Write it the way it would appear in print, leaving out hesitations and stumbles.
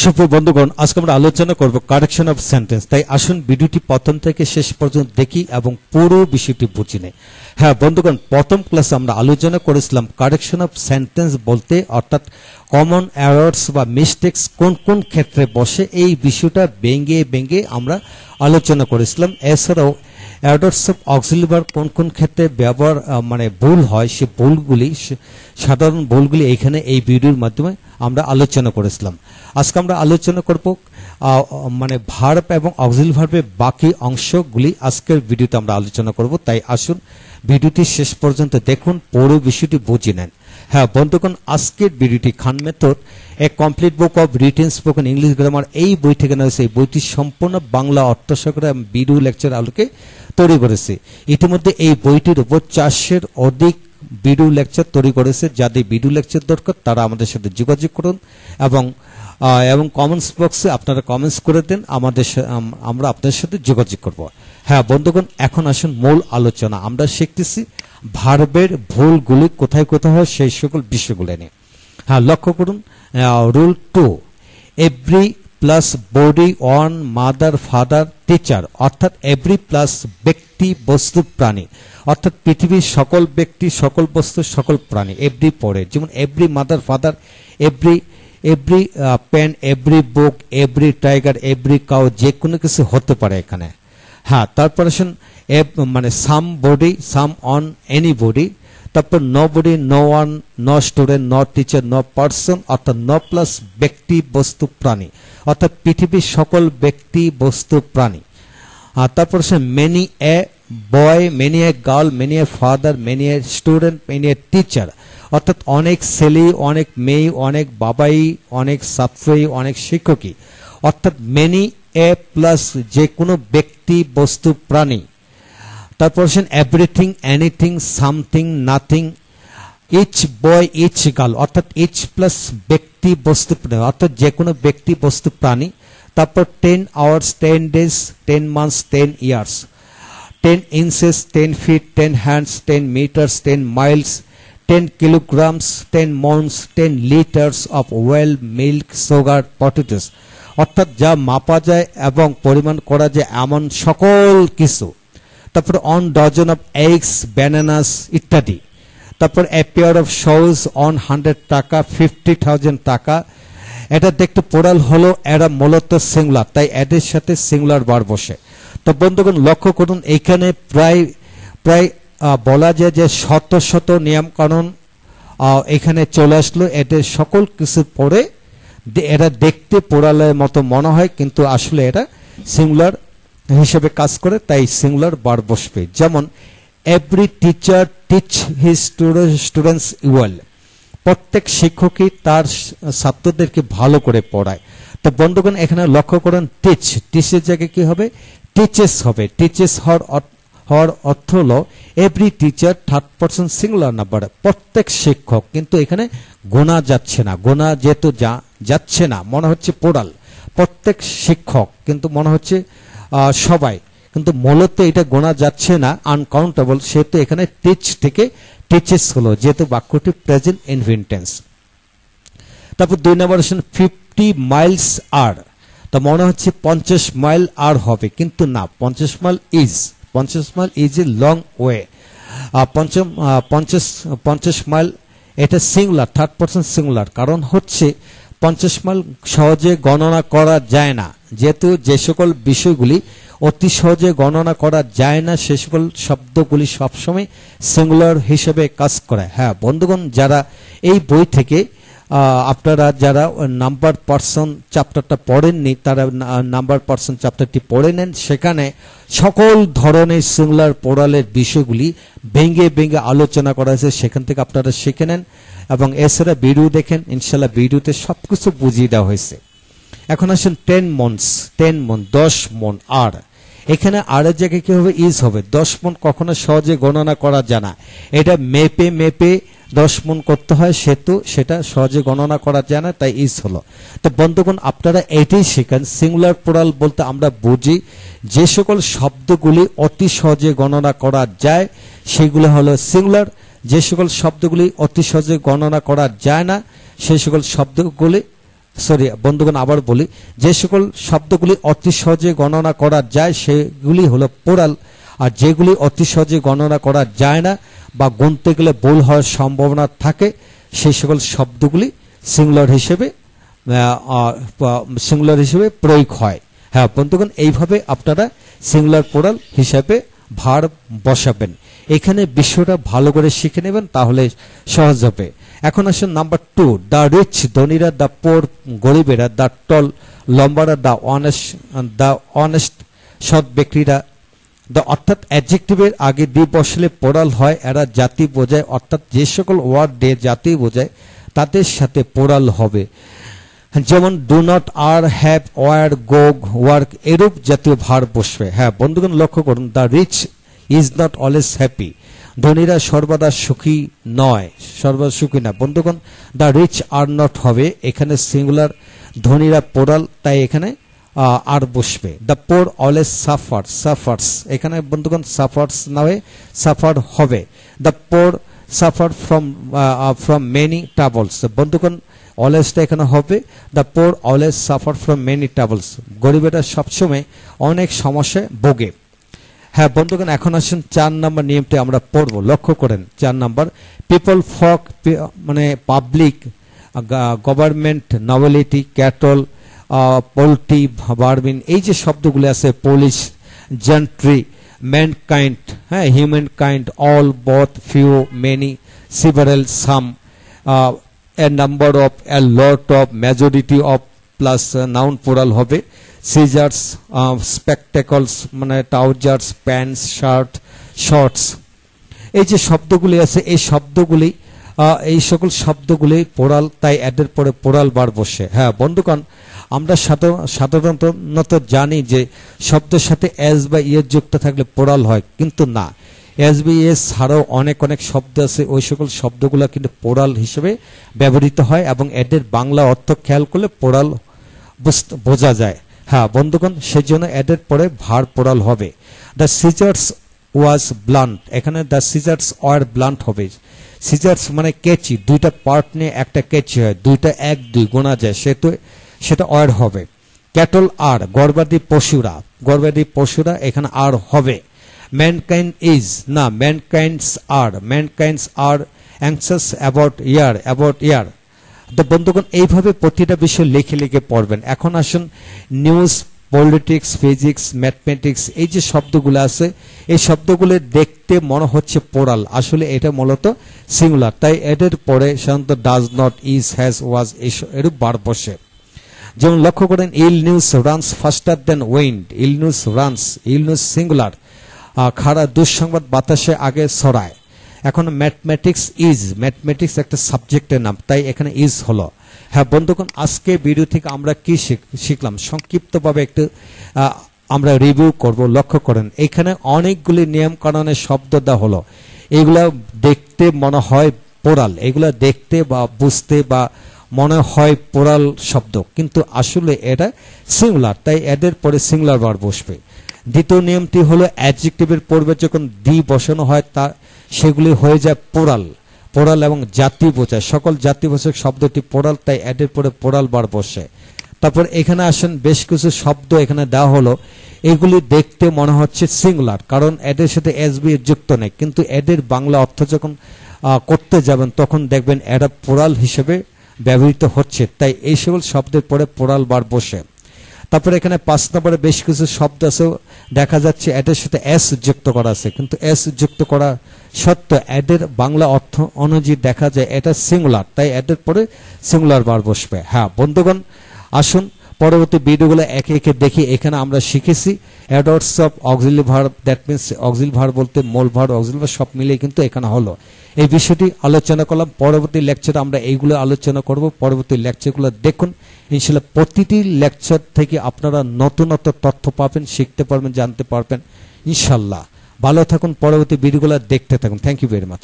সুপ্রিয় বন্ধুগণ, আজকে আমরা আলোচনা করব কারেকশন অফ সেন্টেন্স। তাই আসুন ভিডিওটি প্রথম থেকে শেষ পর্যন্ত দেখি এবং পুরো বিষয়টি বুঝি নেই। হ্যাঁ বন্ধুগণ, প্রথম ক্লাসে আমরা আলোচনা করেছিলাম কারেকশন অফ সেন্টেন্স বলতে অর্থাৎ কমন এরর্স বা মিস্টেক্স কোন কোন ক্ষেত্রে বসে, এই বিষয়টা ভেঙে আমরা আলোচনা করেছিলাম। এছাড়াও এরর্স অফ অক্সিলারি ভার্ব কোন কোন ক্ষেত্রে ব্যবহার ভুল হয়, সে ভুলগুলি সাধারণ ভুলগুলি এখানে এই ভিডিওর মাধ্যমে আমরা আলোচনা করেছিলাম। আজকে আমরা আলোচনা করব ভার্ব এবং অক্সিলারি ভার্বের বাকি অংশগুলি আজকের ভিডিওতে আমরা আলোচনা করব। তাই আসুন ভিডিওটি শেষ পর্যন্ত দেখুন, পুরো বিষয়টি বুঝে নেন। হ্যাঁ বন্ধুগণ, আজকের ভিডিওটি Khan method a complete book of written spoken English grammar এই বই থেকে নেওয়া। এই বইটি সম্পূর্ণ বাংলা অর্থসহকারে ভিডিও লেকচার আলোকে তৈরি করেছে। ইতিমধ্যে এই বইটির উপর 400-এর অধিক ভিডিও লেকচার তৈরি করেছে। যাদের ভিডিও লেকচার দরকার তারা আমাদের সাথে যোগাযোগ করুন এবং কমেন্টস বক্সে আপনারা কমেন্টস করে দেন, আমরা আপনাদের সাথে যোগাযোগ করব। হ্যাঁ বন্ধুগণ, এখন আসুন মূল আলোচনা। আমরা শিখতেছি ভার্বের ভুলগুলি কোথায় কোথায় হয় সেই সকল বিষয়গুলো নিয়ে। হ্যাঁ লক্ষ্য করুন, rule 2, every plus body on mother father teacher, অর্থাৎ এভরি প্লাস ব্যক্তি বস্তু প্রাণী, অর্থাৎ পৃথিবীর সকল ব্যক্তি সকল বস্তু সকল প্রাণী এভরি পড়ে। যেমন every mother father, every pen, every book, every tiger, every cow, যে কোনো কিছু হতে পারে এখানে। হ্যাঁ তারপর আসুন somebody, someone anybody, তারপর nobody, no one, no student, no teacher, no person, অর্থাৎ নো প্লাস ব্যক্তি বস্তু প্রাণী, অর্থাৎ পৃথিবীর সকল ব্যক্তি বস্তু প্রাণী। তারপর আসে many a boy, many a girl, many a father, many a student, many a teacher, অর্থাৎ অনেক ছেলে, অনেক মেয়ে, অনেক বাবাই, অনেক ছাত্রী, অনেক শিক্ষকই, অর্থাৎ মেনি এ প্লাস যে কোনো ব্যক্তি বস্তু প্রাণী। তারপর everything, anything, something, nothing, each boy, each girl, অর্থাৎ ইচ প্লাস ব্যক্তি বস্তু প্রাণী, অর্থাৎ যে কোনো ব্যক্তি বস্তু প্রাণী। তারপর 10 hours, 10 days, 10 months, 10 years, 10 inches, 10 feet, 10 hands, 10 metres, 10 miles, 10 kilograms, 10 mounds, 10 liters of oil, milk, sugar, potatoes, অর্থাৎ যা মাপা যায় এবং পরিমাণ করা যায় এমন সকল কিছু। তারপর on dozen of eggs, bananas ইত্যাদি। তারপর a pair of shoes on 100 টাকা, 50,000 টাকা। এটা দেখতে পোড়াল হলো, এরা মূলত সিঙ্গুলার, তাই এদের সাথে সিঙ্গুলার বার বসে। তো বন্ধুগণ লক্ষ্য করুন, এখানে প্রায় বলা যায় যে শত শত নিয়ম কানুন এখানে চলে আসলো। এদের সকল কিছুর পরে এরা দেখতে পোড়ালের মতো মনে হয়, কিন্তু আসলে এরা সিঙ্গুলার হিসেবে কাজ করে, তাই সিঙ্গুলার বার বসবে। যেমন every teacher teach his students well, প্রত্যেক শিক্ষকই তার ছাত্রদেরকে ভালো করে পড়ায়। তো বন্ধুগণ এখানে লক্ষ্য করেন, টিচের জায়গায় কি হবে, টিচেস হবে। টিচেস হওয়ার অর্থ হলো every teacher, third person singular number, প্রত্যেক শিক্ষক, কিন্তু এখানে গোনা যাচ্ছে না। গোনা যেহেতু যাচ্ছে না, মনে হচ্ছে পোড়াল, প্রত্যেক শিক্ষক কিন্তু মনে হচ্ছে সবাই, কিন্তু মূলত এটা গোনা যাচ্ছে না, আনকাউন্টেবল, সেহেতু এখানে টিচ থেকে টিচেস হলো, যেহেতু বাক্যটি প্রেজেন্ট ইনফিনিটিভ। তারপর 2 নম্বর 50 মাইলস আর, তা মনে হচ্ছে 50 মাইল আর হবে, কিন্তু না, 50 mile is a long way. 50 mile এটা সিঙ্গুলার, থার্ড পারসন সিঙ্গুলার, কারণ হচ্ছে 50 মাইল সহজে গণনা করা যায় না, যেহেতু যে সকল বিষয়গুলি অতি সহজে গণনা করা যায় না সে সকল শব্দগুলি সবসময় সিঙ্গুলার হিসেবে কাজ করে। হ্যাঁ বন্ধুগণ, যারা এই বই থেকে আপনারা যারা নাম্বার পার্সন চ্যাপ্টারটা পড়েননি তারা নাম্বার পার্সন চ্যাপ্টারটি পড়ে নেন, সেখানে সকল ধরনের সিঙ্গুলার পোড়ালের বিষয়গুলি ভেঙে আলোচনা করা হয়েছে, সেখান থেকে আপনারা শিখে নেন এবং এছাড়া ভিডিও দেখেন, ইনশাল্লাহ ভিডিওতে সবকিছু বুঝিয়ে দেওয়া হয়েছে। এখন আসেন 10 মন্থস, 10 মন, 10 মন আর, এখানে আরের জায়গায় কি হবে, ইজ হবে। 10 মন কখনো সহজে গণনা করা যায় না, এটা মেপে 10 মন করতে হয়, সেটা সহজে গণনা করা যায় না, তাই ইজ হলো। তো বন্ধুগণ আপনারা এটাই শেখেন, সিঙ্গুলার প্লুরাল বলতে আমরা বুঝি যে সকল শব্দগুলি অতি সহজে গণনা করা যায় সেগুলো হলো সিঙ্গুলার, যে সকল শব্দগুলি অতি সহজে গণনা করা যায় না সেই সকল শব্দগুলি সরি বন্ধুগণ, আবার বলি, যে সকল শব্দগুলি অতি সহজে গণনা করা যায় সেগুলি হলো পোরাল, আর যেগুলি অতি সহজে গণনা করা যায় না বা গুনতে গেলে ভুল হওয়ার সম্ভাবনা থাকে সেই সকল শব্দগুলি সিঙ্গুলার হিসেবে প্রয়োগ হয়। হ্যাঁ বন্ধুগণ, এইভাবে আপনারা সিঙ্গুলার পোরাল হিসাবে ভার্ব বসাবেন। এখানে বিষয়টা ভালো করে শিখে নেবেন, তাহলে সহজ হবে। এখন আসুন নাম্বার 2, দ্য রিচ ধনীরা, দ্য পোর গরিবেরা, দ্য টল লম্বারা, দ্য অনেস্ট সৎ ব্যক্তিরা। দ্য অর্থাৎ অ্যাডজেক্টিভের আগে দি বসলে পোরাল হয়, এরা জাতি বোঝায়, অর্থাৎ যে সকল ওয়ার্ড দিয়ে জাতি বোঝায় তাদের সাথে পোরাল হবে। যেমন do not, are, have, were, go, work এরূপ জাতীয় ভার্ব বসবে। হ্যাঁ বন্ধুগণ লক্ষ্য করুন, the rich is not always happy, ধনীরা সর্বদা সুখী নয়, সর্বদা সুখী না। বন্ধুগণ দ্য রিচ আর নট হবে এখানে সিঙ্গুলার, ধনীরা পোরাল, তাই এখানে আর বসবে। দ্য পোর অলওয়েজ সাফার্স এখানে বন্ধুগণ সাফার্স না হয়ে সাফার হবে। The poor suffer from many troubles, বন্ধুগণ অলওয়েজটা এখানে হবে। The poor always suffer from many troubles, গরিবেরা সবসময় অনেক সমস্যায় ভোগে। হ্যাঁ বন্ধুগণ, এখন আসুন 4 নম্বর নিয়মটি আমরা পড়ব। লক্ষ্য করেন 4 নম্বর, পিপল, ফক মানে public, government, novelty, cattle, poultry, vermin, এই যে শব্দগুলো আছে, পুলিশ, জেন্ট্রি, ম্যানকাইন্ড, হ্যাঁ humankind, all, both, few, many, several, some, a number of, a lot of, majority of, plus noun plural হবে। সিজার্স, স্পেকটেকলস মানে trousers, pants, shirt, shorts, এই যে শব্দগুলি আছে এই সকল শব্দগুলি পোরাল, তাই এদের পরে পোরাল বার বসে। হ্যাঁ বন্ধুগণ, আমরা সাধারণত জানি যে শব্দের সাথে এস বা ইয়েস যুক্ত থাকলে পোরাল হয়, কিন্তু না, এস বা ইয়েস ছাড়াও অনেক শব্দ আছে, ওই সকল শব্দগুলো কিন্তু পোরাল হিসেবে ব্যবহৃত হয় এবং এদের বাংলা অর্থ খেয়াল করলে পোরাল বোঝা যায়। হ্যাঁ বন্ধুগণ, সেই জন্য এদের পরে ভার পোরাল হবে। দ্য সিজার্স ওয়াজ ব্লান্ট, এখানে দ্য সিজার্স ওয়ার ব্লান্ট হবে। সিজার্স মানে কেচি, দুইটা পার্ট নিয়ে একটা কেচি হয়, দুইটা 1 2 গোনা যায়, সেটা ওয়ার হবে। ক্যাটল আর, গর্ভাবতী পশুরা এখানে আর হবে। ম্যানকাইন্ড ইজ না, ম্যানকাইন্ডস আর অ্যাংশাস অ্যাবাউট ইয়ার। তো বন্ধুগণ এইভাবে প্রতিটা বিষয় লিখে পড়বেন। এখন আসুন নিউজ, পলিটিক্স, ফিজিক্স, ম্যাথমেটিক্স, এই যে শব্দগুলো আছে এই শব্দগুলো দেখতে মনে হচ্ছে পোরাল, আসলে এটা মূলত সিঙ্গুলার, তাই এদের পরে সাধারণত ডাজ নট, ইজ, হ্যাজ, ওয়াজ এরূপ বার বসে। যেমন লক্ষ্য করেন, ইল নিউজ রানস ফাস্টার দেন উইন্ড, ইল নিউজ সিঙ্গুলার, খারাপ দুঃসংবাদ বাতাসে আগে ছড়ায়। এখন ম্যাথমেটিক্স একটা সাবজেক্টের নাম, তাই এখানে ইজ হলো। হ্যাঁ বন্ধুগণ, আজকে ভিডিও থেকে আমরা কি শিখলাম সংক্ষিপ্তভাবে একটু আমরা রিভিউ করব। লক্ষ্য করেন এখানে অনেকগুলি নিয়ম কানুনের শব্দ দেওয়া হলো, এগুলা দেখতে মনে হয় পোরাল, এগুলা দেখতে বা বুঝতে বা মনে হয় পোরাল শব্দ, কিন্তু আসলে এটা সিঙ্গুলার, তাই এদের পরে সিঙ্গুলার বার বসবে। দ্বিতীয় নিয়মটি হলো অ্যাডজেক্টিভের পূর্বে যখন দি বসানো হয় তা সেগুলি হয়ে যায় পোরাল এবং জাতি বোঝায়, সকল জাতিবোচক শব্দটি পোরাল, তাই এদের পরে পোরাল বার বসে। তারপর এখানে আসেন বেশ কিছু শব্দ এখানে দেওয়া হলো, এগুলি দেখতে মনে হচ্ছে সিঙ্গুলার, কারণ এদের সাথে এসবি যুক্ত নেই, কিন্তু এদের বাংলা অর্থ যখন করতে যাবেন তখন দেখবেন এরা পোরাল হিসেবে ব্যবহৃত হচ্ছে, তাই এই সকল শব্দের পরে পোরাল বার বসে। তারপরে এখানে 5 নম্বরে বেশ কিছু শব্দ আছে দেখা যাচ্ছে এদের সাথে এস যুক্ত করা আছে, কিন্তু এস যুক্ত করা সত্ত্বেও এদের বাংলা অর্থ অনুযায়ী দেখা যায় এটা সিঙ্গুলার, তাই এদের পরে সিঙ্গুলার বার বসবে। হ্যাঁ বন্ধুগণ, আসুন পরবর্তী ভিডিওগুলো একে একে দেখি। এখানে আমরা শিখেছি adverbs of auxiliary verb, that means auxiliary verb বলতে মূল ভার্ব, অক্সিলারি ভার্ব সব মিলিয়ে কিন্তু এখানে হলো। এই বিষয়টি আলোচনা করলাম, পরবর্তী লেকচারে আমরা এইগুলো আলোচনা করব। পরবর্তী লেকচারগুলো দেখুন, ইনশাআল্লাহ প্রতিটি লেকচার থেকে আপনারা নতুন তথ্য পাবেন, শিখতে পারবেন, জানতে পারবেন ইনশাআল্লাহ। ভালো থাকুন, পরবর্তী ভিডিওগুলো দেখতে থাকুন। Thank you very much.